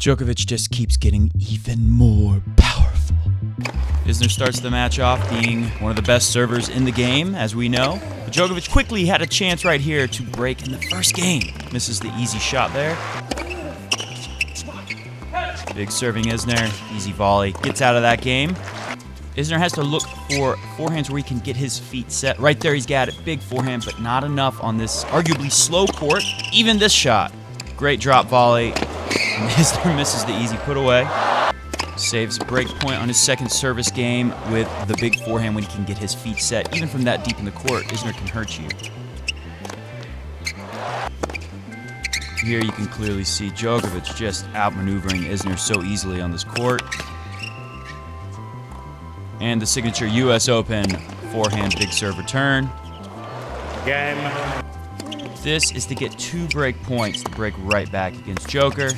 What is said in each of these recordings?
Djokovic just keeps getting even more powerful. Isner starts the match off being one of the best servers in the game, as we know. But Djokovic quickly had a chance right here to break in the first game. Misses the easy shot there. Big serving Isner, easy volley. Gets out of that game. Isner has to look for forehands where he can get his feet set. Right there he's got it, big forehand, but not enough on this arguably slow court. Even this shot. Great drop volley. And Isner misses the easy put away. Saves a break point on his second service game with the big forehand when he can get his feet set. Even from that deep in the court, Isner can hurt you. Here you can clearly see Djokovic just outmaneuvering Isner so easily on this court. And the signature US Open forehand big serve return. Game. This is to get 2 break points to break right back against Joker.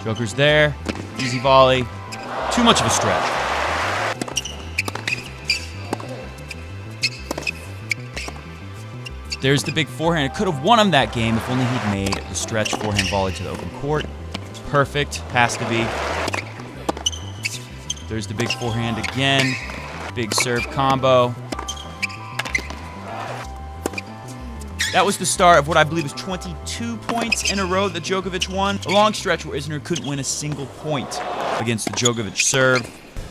Joker's there. Easy volley. Too much of a stretch. There's the big forehand. It could have won him that game if only he'd made the stretch forehand volley to the open court. It's perfect. Has to be. There's the big forehand again. Big serve combo. That was the start of what I believe is 22 points in a row that Djokovic won. A long stretch where Isner couldn't win a single point against the Djokovic serve.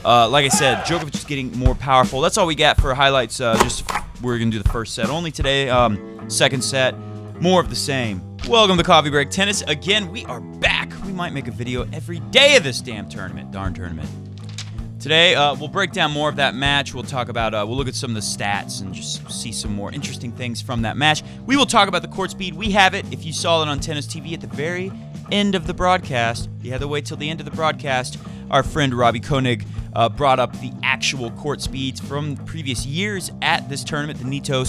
Like I said, Djokovic is getting more powerful. That's all we got for highlights. We're going to do the first set only today. Second set, more of the same. Welcome to Coffee Break Tennis. Again, we are back. We might make a video every day of this darn tournament. Today, we'll break down more of that match. We'll talk about, we'll look at some of the stats and just see some more interesting things from that match. We will talk about the court speed. We have it. If you saw it on Tennis TV at the very end of the broadcast, you had to wait till the end of the broadcast. Our friend Robbie Koenig brought up the actual court speeds from previous years at this tournament, the Nitto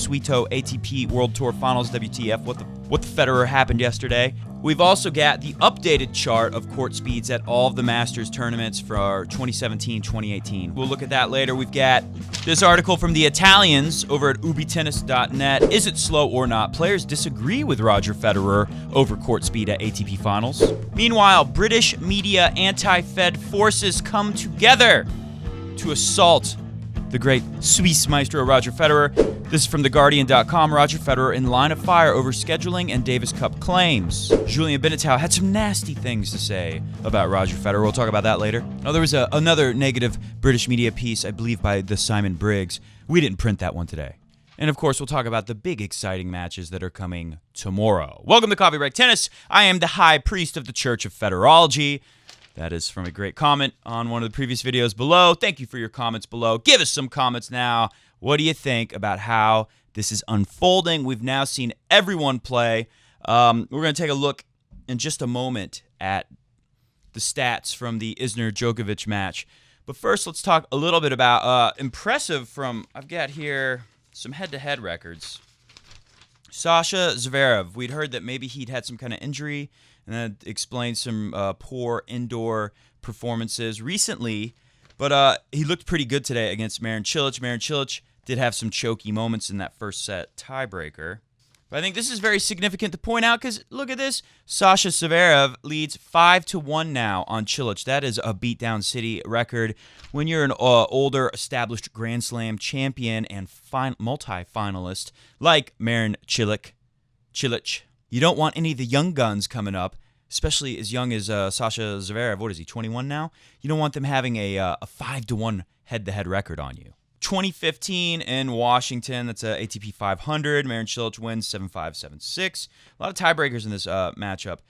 ATP World Tour Finals, WTF, what the Federer happened yesterday. We've also got the updated chart of court speeds at all of the Masters tournaments for 2017, 2018. We'll look at that later. We've got this article from the Italians over at ubitennis.net. Is it slow or not? Players disagree with Roger Federer over court speed at ATP Finals. Meanwhile, British media anti-Fed forces come together to assault the great Swiss maestro Roger Federer. This is from TheGuardian.com. Roger Federer in line of fire over scheduling and Davis Cup claims. Julien Benneteau had some nasty things to say about Roger Federer. We'll talk about that later. Oh, there was another negative British media piece, I believe, by the Simon Briggs. We didn't print that one today. And of course, we'll talk about the big exciting matches that are coming tomorrow. Welcome to Coffee Break Tennis. I am the high priest of the Church of Federology. That is from a great comment on one of the previous videos below. Thank you for your comments below. Give us some comments now. What do you think about how this is unfolding? We've now seen everyone play. We're going to take a look in just a moment at the stats from the Isner-Djokovic match. But first, let's talk a little bit about impressive from, I've got here some head-to-head records. Sasha Zverev, we'd heard that maybe he'd had some kind of injury, and that explains some poor indoor performances recently. But he looked pretty good today against Marin Cilic. Marin Cilic did have some choky moments in that first set tiebreaker. But I think this is very significant to point out because look at this. Sasha Zverev leads 5-1 now on Cilic. That is a beatdown city record. When you're an older, established Grand Slam champion and multi-finalist like Marin Cilic, you don't want any of the young guns coming up, especially as young as Sasha Zverev. What is he, 21 now? You don't want them having a 5-1 head-to-head record on you. 2015 in Washington, that's a ATP 500. Marin Cilic wins 7-5, 7-6. A lot of tiebreakers in this matchup.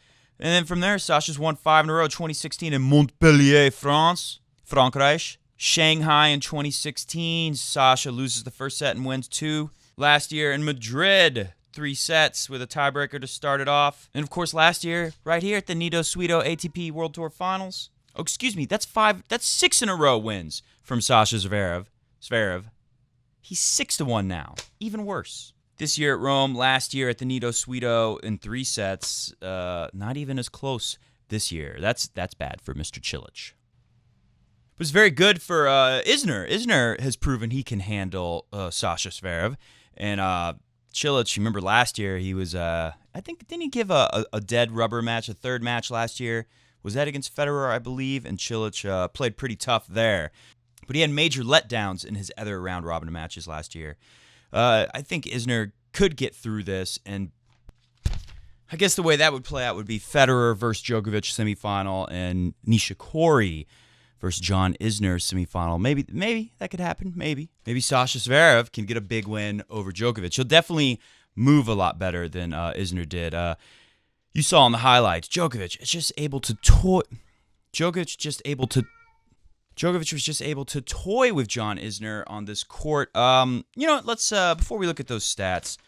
And then from there, Sasha's won 5 in a row. 2016 in Montpellier, Frankreich. Shanghai in 2016. Sasha loses the first set and wins 2. Last year in Madrid, 3 sets with a tiebreaker to start it off. And of course, last year, right here at the Nitto ATP World Tour Finals. Oh, excuse me, that's 6 in a row wins from Sasha Zverev. He's 6-1 now. Even worse. This year at Rome, last year at the Nitto in 3 sets. Not even as close this year. That's bad for Mr. Cilic. It was very good for Isner. Isner has proven he can handle Sasha Zverev. And Cilic, you remember last year, he was, I think, didn't he give a dead rubber match, a third match last year? Was that against Federer, I believe? And Cilic played pretty tough there. But he had major letdowns in his other round-robin matches last year. I think Isner could get through this, and I guess the way that would play out would be Federer versus Djokovic semifinal and Nishikori versus John Isner semifinal. Maybe that could happen. Maybe Sasha Zverev can get a big win over Djokovic. He'll definitely move a lot better than Isner did. You saw in the highlights, Djokovic was just able to toy with John Isner on this court. Let's before we look at those stats,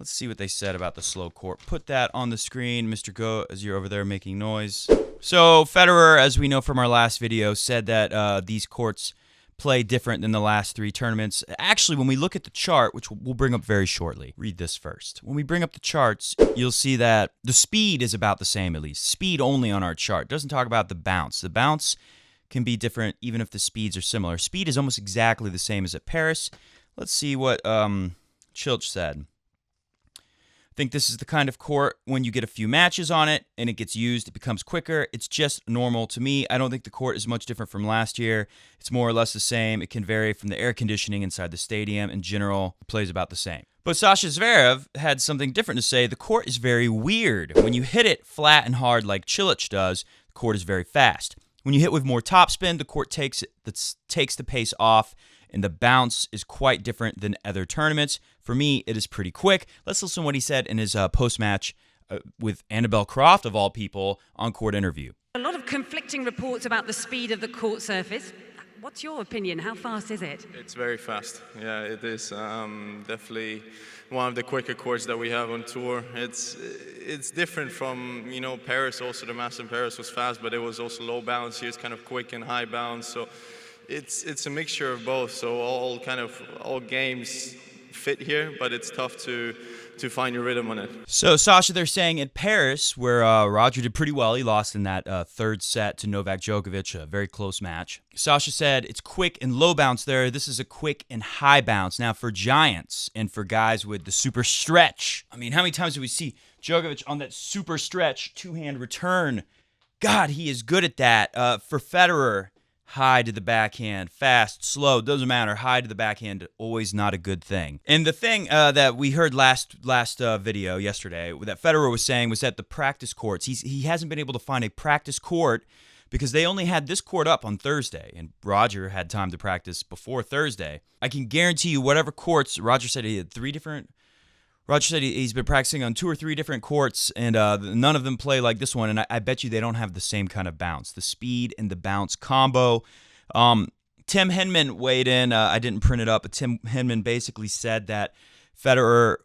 let's see what they said about the slow court. Put that on the screen, Mr. Go, as you're over there making noise. So Federer, as we know from our last video, said that these courts play different than the last 3 tournaments. Actually, when we look at the chart, which we'll bring up very shortly, read this first. When we bring up the charts, you'll see that the speed is about the same, at least. Speed only on our chart. It doesn't talk about the bounce. The bounce can be different even if the speeds are similar. Speed is almost exactly the same as at Paris. Let's see what Cilic said. I think this is the kind of court when you get a few matches on it and it gets used, it becomes quicker. It's just normal to me. I don't think the court is much different from last year. It's more or less the same. It can vary from the air conditioning inside the stadium. In general, it plays about the same. But Sasha Zverev had something different to say. The court is very weird. When you hit it flat and hard like Cilic does, the court is very fast. When you hit with more topspin, the court takes the pace off, and the bounce is quite different than other tournaments. For me, it is pretty quick. Let's listen to what he said in his post-match with Annabelle Croft, of all people, on-court interview. A lot of conflicting reports about the speed of the court surface. What's your opinion? How fast is it? It's very fast. Yeah, it is definitely one of the quicker courts that we have on tour. It's different from, Paris. Also, the mass in Paris was fast, but it was also low bounce. Here it's kind of quick and high bounce. So it's a mixture of both. So all games fit here, but it's tough to find your rhythm on it. So Sasha, they're saying at Paris, where Roger did pretty well, he lost in that third set to Novak Djokovic, a very close match. Sasha said it's quick and low bounce there. This is a quick and high bounce. Now for giants and for guys with the super stretch, I mean, how many times do we see Djokovic on that super stretch two-hand return? God, he is good at that. For Federer, high to the backhand, fast, slow, doesn't matter. High to the backhand, always not a good thing. And the thing that we heard last video yesterday that Federer was saying was that the practice courts, he hasn't been able to find a practice court because they only had this court up on Thursday, and Roger had time to practice before Thursday. I can guarantee you whatever courts, Roger said he had Roger said he's been practicing on 2 or 3 different courts, and none of them play like this one, and I bet you they don't have the same kind of bounce, the speed and the bounce combo. Tim Henman weighed in. I didn't print it up, but Tim Henman basically said that Federer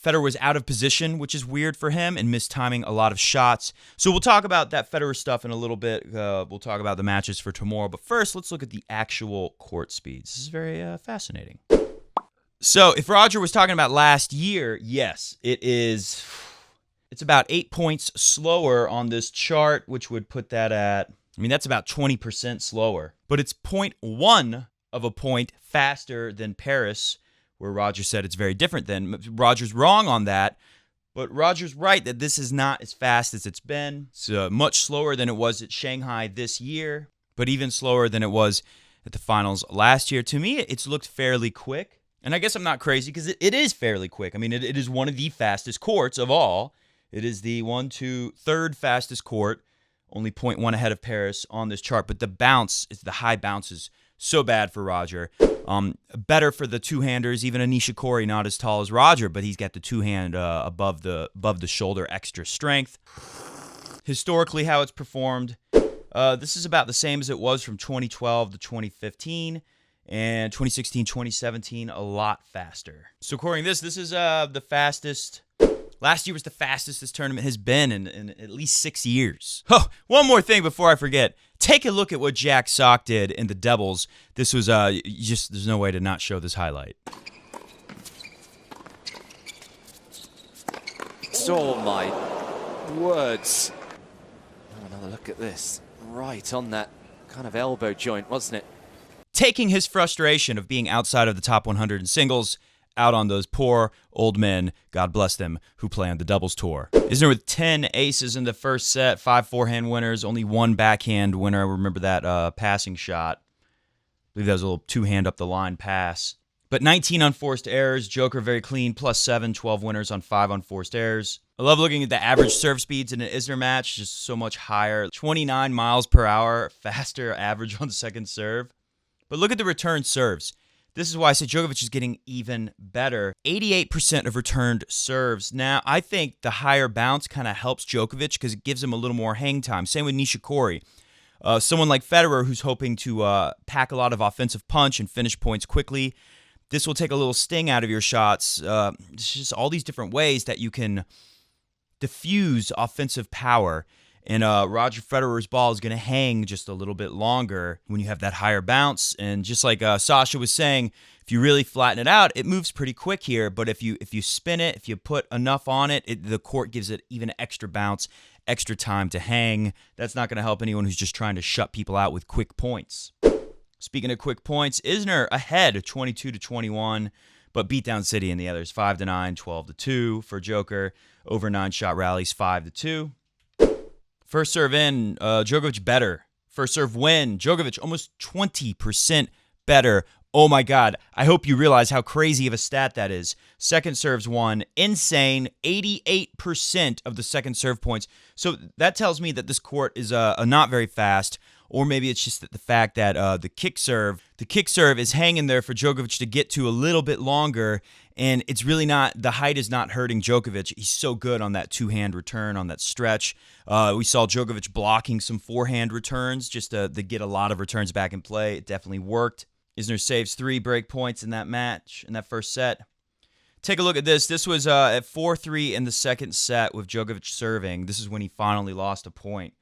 was out of position, which is weird for him, and mistiming a lot of shots. So we'll talk about that Federer stuff in a little bit. We'll talk about the matches for tomorrow, but first, let's look at the actual court speeds. This is very fascinating. So if Roger was talking about last year, yes, it's about 8 points slower on this chart, which would put that at, that's about 20% slower. But it's 0.1 of a point faster than Paris, where Roger said it's very different than. Roger's wrong on that, but Roger's right that this is not as fast as it's been. It's much slower than it was at Shanghai this year, but even slower than it was at the finals last year. To me, it's looked fairly quick. And I guess I'm not crazy because it is fairly quick. It is one of the fastest courts of all. It is the 3rd fastest court, only 0.1 ahead of Paris on this chart. But the high bounce is so bad for Roger. Better for the two-handers, even a Nishikori, not as tall as Roger, but he's got the two-hand above the shoulder extra strength. Historically, how it's performed, this is about the same as it was from 2012 to 2015. And 2016, 2017, a lot faster. So according to this is the fastest. Last year was the fastest this tournament has been in at least 6 years. Oh, one more thing before I forget. Take a look at what Jack Sock did in the doubles. This was there's no way to not show this highlight. Oh my words. Oh, another look at this. Right on that kind of elbow joint, wasn't it? Taking his frustration of being outside of the top 100 in singles out on those poor old men, God bless them, who play on the doubles tour. Isner with 10 aces in the first set, 5 forehand winners, only 1 backhand winner. I remember that passing shot. I believe that was a little two-hand up the line pass. But 19 unforced errors. Joker very clean, +7, 12 winners on 5 unforced errors. I love looking at the average serve speeds in an Isner match, just so much higher. 29 miles per hour, faster average on second serve. But look at the return serves. This is why I say Djokovic is getting even better. 88% of returned serves. Now, I think the higher bounce kind of helps Djokovic because it gives him a little more hang time. Same with Nishikori. Someone like Federer who's hoping to pack a lot of offensive punch and finish points quickly. This will take a little sting out of your shots. It's just all these different ways that you can diffuse offensive power. And Roger Federer's ball is going to hang just a little bit longer when you have that higher bounce. And just like Sasha was saying, if you really flatten it out, it moves pretty quick here. But if you spin it, if you put enough on it, the court gives it even extra bounce, extra time to hang. That's not going to help anyone who's just trying to shut people out with quick points. Speaking of quick points, Isner ahead 22-21, but beat down City in the others 5-9, 12-2 for Joker. Over 9 shot rallies 5-2. First serve in, Djokovic better. First serve win, Djokovic almost 20% better. Oh my God, I hope you realize how crazy of a stat that is. Second serves won, insane, 88% of the second serve points. So that tells me that this court is not very fast, or maybe it's just the fact that the kick serve is hanging there for Djokovic to get to a little bit longer, and it's really not, the height is not hurting Djokovic. He's so good on that two-hand return, on that stretch. We saw Djokovic blocking some forehand returns just to get a lot of returns back in play. It definitely worked. Isner saves 3 break points in that match, in that first set. Take a look at this. This was at 4-3 in the second set with Djokovic serving. This is when he finally lost a point.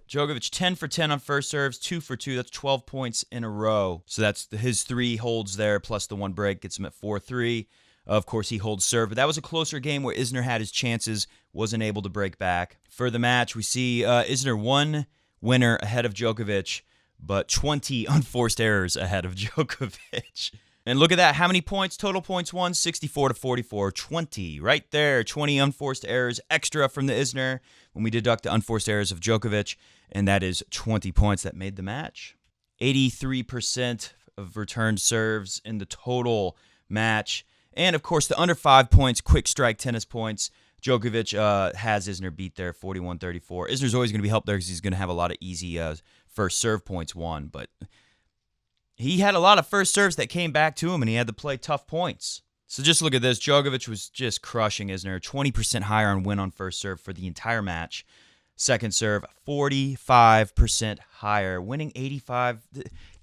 Djokovic 10 for 10 on first serves, 2 for 2. That's 12 points in a row. So that's his 3 holds there, plus the 1 break gets him at 4-3. Of course, he holds serve, but that was a closer game where Isner had his chances, wasn't able to break back. For the match, we see Isner 1 winner ahead of Djokovic, but 20 unforced errors ahead of Djokovic. And look at that. How many points? Total points won, 64-44. 20 right there. 20 unforced errors extra from the Isner when we deduct the unforced errors of Djokovic. And that is 20 points that made the match. 83% of returned serves in the total match. And, of course, the under 5 points, quick strike tennis points. Djokovic has Isner beat there, 41-34. Isner's always going to be helped there because he's going to have a lot of easy first serve points won. But he had a lot of first serves that came back to him, and he had to play tough points. So just look at this. Djokovic was just crushing Isner. 20% higher on win on first serve for the entire match. Second serve, 45% higher. Winning 85.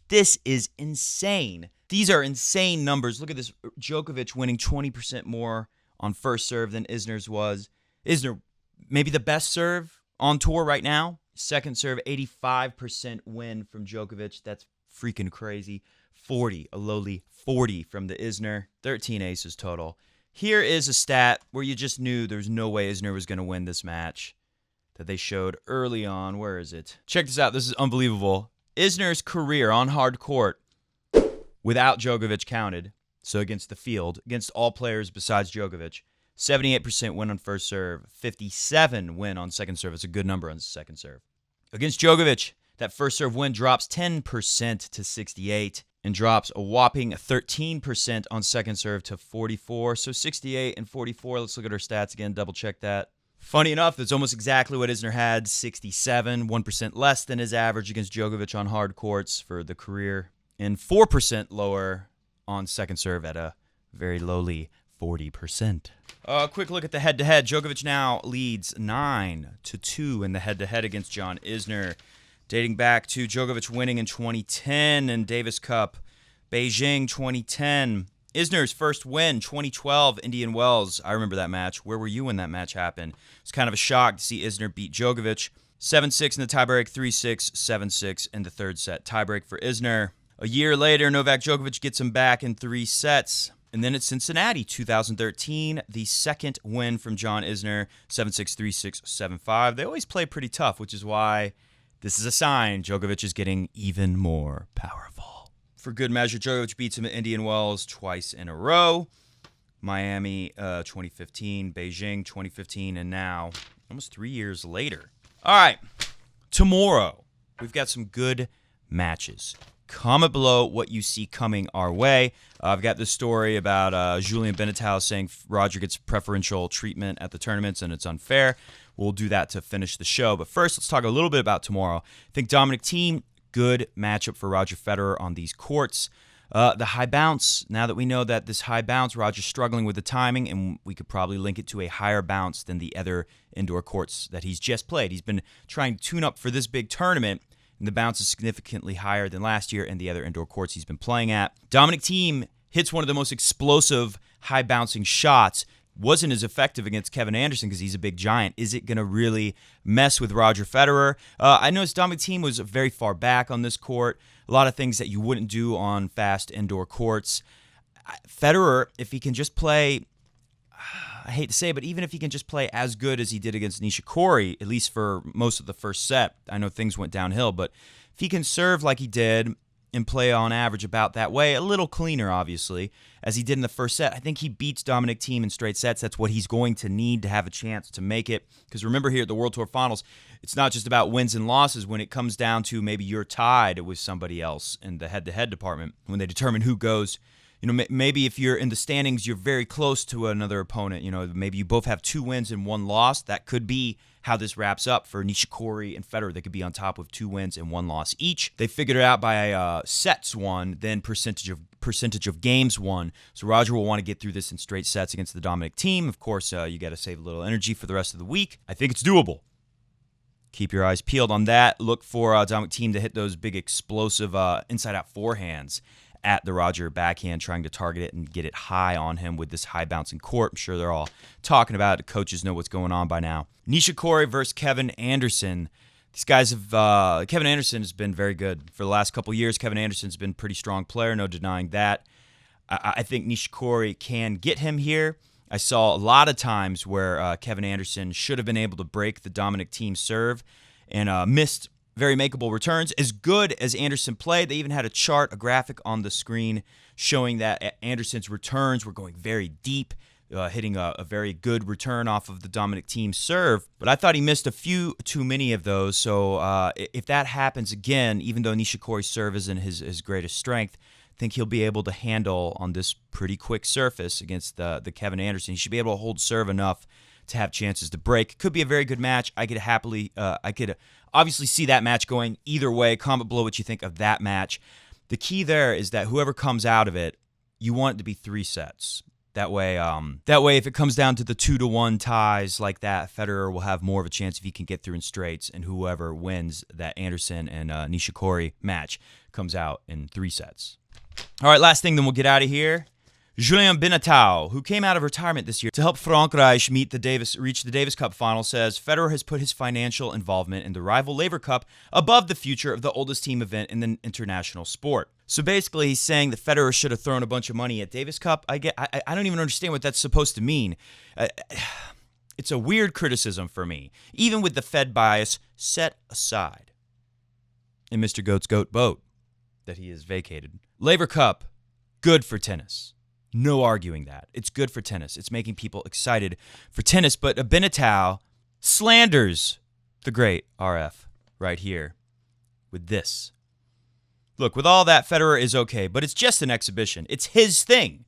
This is insane. These are insane numbers. Look at this. Djokovic winning 20% more on first serve than Isner's was. Isner, maybe the best serve on tour right now. Second serve, 85% win from Djokovic. That's freaking crazy. 40, a lowly 40 from the Isner. 13 aces total. Here is a stat where you just knew there's no way Isner was going to win this match that they showed early on. Where is it? Check this out. This is unbelievable. Isner's career on hard court without Djokovic counted, so against the field, against all players besides Djokovic, 78% win on first serve, 57 win on second serve. It's a good number on second serve. Against Djokovic, that first serve win drops 10% to 68 and drops a whopping 13% on second serve to 44. So 68 and 44. Let's look at our stats again, double check that. Funny enough, it's almost exactly what Isner had, 67, 1% less than his average against Djokovic on hard courts for the career, and 4% lower on second serve at a very lowly 40%. Quick look at the head-to-head. Djokovic now leads 9-2 in the head-to-head against John Isner, dating back to Djokovic winning in 2010 and Davis Cup, Beijing 2010. Isner's first win, 2012, Indian Wells. I remember that match. Where were you when that match happened? It's kind of a shock to see Isner beat Djokovic. 7-6 in the tiebreak, 3-6, 7-6 in the third set. Tiebreak for Isner. A year later, Novak Djokovic gets him back in 3 sets. And then it's Cincinnati, 2013, the second win from John Isner, 7-6, 3-6, 7-5. They always play pretty tough, which is why this is a sign Djokovic is getting even more powerful. For good measure, Djokovic beats him at Indian Wells twice in a row. Miami 2015, Beijing 2015, and now almost 3 years later. All right, tomorrow we've got some good matches. Comment below what you see coming our way. I've got this story about Julien Benneteau saying Roger gets preferential treatment at the tournaments and it's unfair. We'll do that to finish the show. But first, let's talk a little bit about tomorrow. I think Dominic Thiem, good matchup for Roger Federer on these courts. The high bounce, now that we know that this high bounce, Roger's struggling with the timing, and we could probably link it to a higher bounce than the other indoor courts that he's just played. He's been trying to tune up for this big tournament, and the bounce is significantly higher than last year and the other indoor courts he's been playing at. Dominic Thiem hits one of the most explosive high bouncing shots. Wasn't as effective against Kevin Anderson because he's a big giant. Is it going to really mess with Roger Federer? I noticed Dominic Thiem was very far back on this court. A lot of things that you wouldn't do on fast indoor courts. Federer, if he can just play, I hate to say it, but even if he can just play as good as he did against Nishikori, at least for most of the first set, I know things went downhill, but if he can serve like he did and play on average about that way, a little cleaner, obviously, as he did in the first set, I think he beats Dominic Thiem in straight sets. That's what he's going to need to have a chance to make it. Because remember, here at the World Tour Finals, it's not just about wins and losses. When it comes down to maybe you're tied with somebody else in the head-to-head department, when they determine who goes, maybe if you're in the standings, you're very close to another opponent. Maybe you both have 2 wins and 1 loss. That could be how this wraps up for Nishikori and Federer. They could be on top with 2 wins and 1 loss each. They figured it out by sets won, then percentage of games won. So Roger will want to get through this in straight sets against the Dominic Thiem. Of course, you got to save a little energy for the rest of the week. I think it's doable. Keep your eyes peeled on that. Look for Dominic Thiem to hit those big explosive inside-out forehands at the Roger backhand, trying to target it and get it high on him with this high bouncing court. I'm sure they're all talking about it. The coaches know what's going on by now. Nishikori versus Kevin Anderson. These guys have, Kevin Anderson has been very good. For the last couple years, Kevin Anderson's been a pretty strong player, no denying that. I think Nishikori can get him here. I saw a lot of times where Kevin Anderson should have been able to break the Dominic Thiem serve and missed very makeable returns. As good as Anderson played, they even had a graphic on the screen showing that Anderson's returns were going very deep, hitting a very good return off of the Dominic Thiem serve. But I thought he missed a few too many of those. So if that happens again, even though Nishikori's serve isn't his greatest strength, I think he'll be able to handle on this pretty quick surface against the Kevin Anderson. He should be able to hold serve enough to have chances to break. Could be a very good match. I could obviously see that match going either way. Comment below what you think of that match. The key there is that whoever comes out of it, you want it to be 3 sets. That way, if it comes down to the 2-1 ties like that, Federer will have more of a chance if he can get through in straights, and whoever wins that Anderson and Nishikori match comes out in 3 sets. All right, last thing, then we'll get out of here. Julien Benneteau, who came out of retirement this year to help Frankreich reach the Davis Cup final, says Federer has put his financial involvement in the rival Laver Cup above the future of the oldest team event in the international sport. So basically, he's saying that Federer should have thrown a bunch of money at Davis Cup. I don't even understand what that's supposed to mean. It's a weird criticism for me, even with the Fed bias set aside. In Mr. Goat's goat boat that he has vacated. Laver Cup, good for tennis. No arguing that. It's good for tennis. It's making people excited for tennis. But Benneteau slanders the great RF right here with this. Look, with all that, Federer is okay, but it's just an exhibition. It's his thing.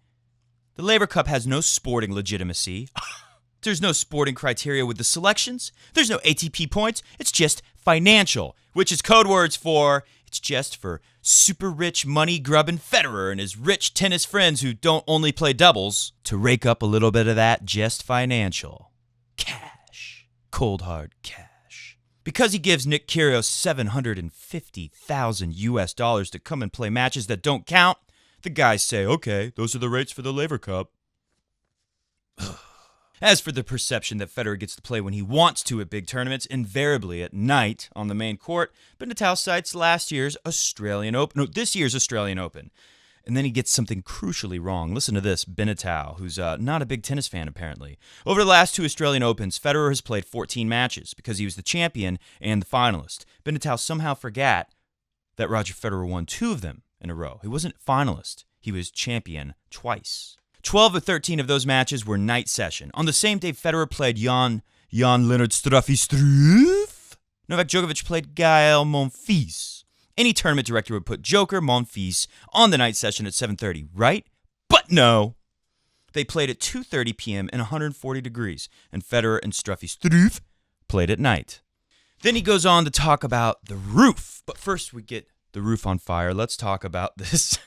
The Laver Cup has no sporting legitimacy. There's no sporting criteria with the selections. There's no ATP points. It's just financial, which is code words for it's just for super rich money-grubbing Federer and his rich tennis friends who don't only play doubles to rake up a little bit of that just financial cash. Cold hard cash. Because he gives Nick Kyrgios $750,000 to come and play matches that don't count, the guys say, okay, those are the rates for the Laver Cup. As for the perception that Federer gets to play when he wants to at big tournaments, invariably at night on the main court, Benneteau cites this year's Australian Open. And then he gets something crucially wrong. Listen to this, Benneteau, who's not a big tennis fan apparently. Over the last 2 Australian Opens, Federer has played 14 matches because he was the champion and the finalist. Benneteau somehow forgot that Roger Federer won 2 of them in a row. He wasn't finalist. He was champion twice. 12 or 13 of those matches were night session. On the same day, Federer played Jan-Lennard Struff. Novak Djokovic played Gael Monfils. Any tournament director would put Joker Monfils on the night session at 7:30, right? But no. They played at 2:30 p.m. in 140 degrees, and Federer and Struff played at night. Then he goes on to talk about the roof. But first we get the roof on fire. Let's talk about this.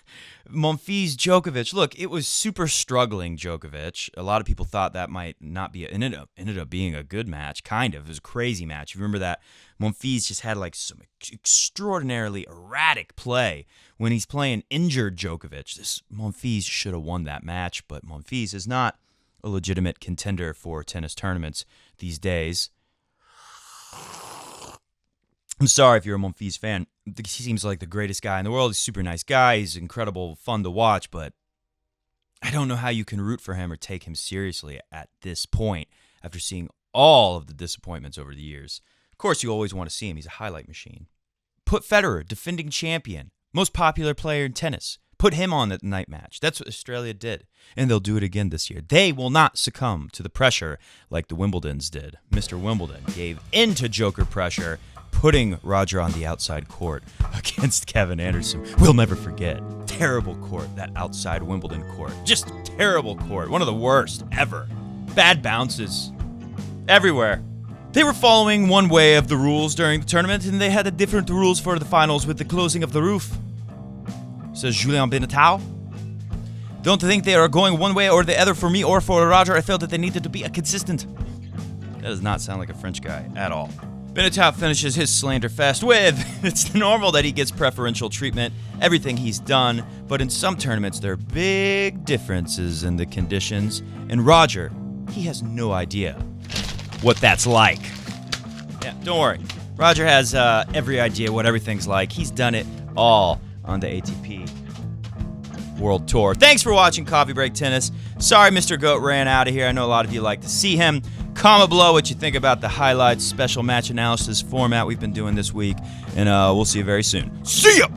Monfils Djokovic. Look, it was super struggling Djokovic. A lot of people thought that might not be. It ended up being a good match, kind of. It was a crazy match. You remember that Monfils just had like some extraordinarily erratic play when he's playing injured Djokovic. This Monfils should have won that match, but Monfils is not a legitimate contender for tennis tournaments these days. I'm sorry if you're a Monfils fan. He seems like the greatest guy in the world. He's a super nice guy. He's incredible, fun to watch, but I don't know how you can root for him or take him seriously at this point after seeing all of the disappointments over the years. Of course, you always want to see him. He's a highlight machine. Put Federer, defending champion, most popular player in tennis. Put him on the night match. That's what Australia did, and they'll do it again this year. They will not succumb to the pressure like the Wimbledons did. Mr. Wimbledon gave in to Joker pressure, putting Roger on the outside court against Kevin Anderson. We'll never forget. Terrible court, that outside Wimbledon court. Just terrible court. One of the worst ever. Bad bounces everywhere. They were following one way of the rules during the tournament, and they had a different rules for the finals with the closing of the roof. Says Julien Benneteau. Don't think they are going one way or the other for me or for Roger. I felt that they needed to be consistent. That does not sound like a French guy at all. Benneteau finishes his slander fest with, it's normal that he gets preferential treatment, everything he's done, but in some tournaments there are big differences in the conditions, and Roger, he has no idea what that's like. Yeah, don't worry. Roger has every idea what everything's like. He's done it all on the ATP World Tour. Thanks for watching Coffee Break Tennis. Sorry Mr. Goat ran out of here. I know a lot of you like to see him. Comment below what you think about the highlights, special match analysis format we've been doing this week, and we'll see you very soon. See ya!